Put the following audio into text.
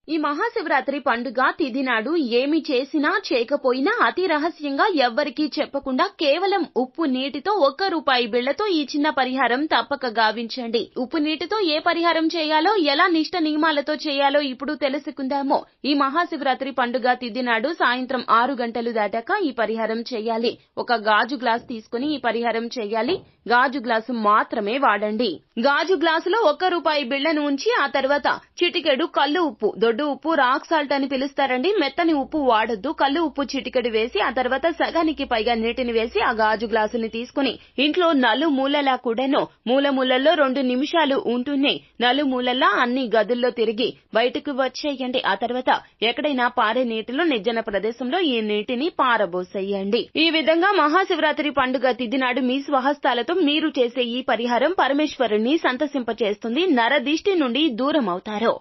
ఈ మహాశివరాత్రి పండుగ తిథి నాడు ఏమి చేసినా చేయకపోయినా అతి రహస్యంగా ఎవ్వరికీ చెప్పకుండా కేవలం ఉప్పు నీటితో ₹1 బిళ్లతో ఈ చిన్న పరిహారం తప్పక గావించండి. ఉప్పు నీటితో ఏ పరిహారం చేయాలో, ఎలా నిష్ట నియమాలతో చేయాలో ఇప్పుడు తెలుసుకుందాము. ఈ మహాశివరాత్రి పండుగ తిథి నాడు సాయంత్రం 6 గంటలు దాటాక ఈ పరిహారం చేయాలి. ఒక గాజు గ్లాస్ తీసుకుని ఈ పరిహారం చేయాలి. గాజు గ్లాసు మాత్రమే వాడండి. గాజు గ్లాసులో ₹1 బిళ్లను ఉంచి ఆ తర్వాత చిటికెడు కల్లు ఉప్పు, దొడ్డు ఉప్పు, రాక్ సాల్ట్ అని పిలుస్తారండి, మెత్తని ఉప్పు వాడొద్దు. కల్లు ఉప్పు చిటికెడు వేసి ఆ తర్వాత సగానికి పైగా నీటిని వేసి ఆ గాజు గ్లాసుని తీసుకుని ఇంట్లో నలుమూలలా కూడాను మూలమూలల్లో 2 నిమిషాలు ఉంటూనే నలుమూలలా అన్ని గదుల్లో తిరిగి బయటకు వచ్చేయండి. ఆ తర్వాత ఎక్కడైనా పారే నీటిలో నిర్జన ప్రదేశంలో ఈ నీటిని పారబోసేయండి. ఈ విధంగా మహాశివరాత్రి పండుగ తిథి నాడు మీ స్వహస్తాలతో మీరు చేసే ఈ పరిహారం పరమేశ్వరుణ్ణి సంతసింపచేస్తుంది. నరదిష్టి నుండి దూరం అవుతారు.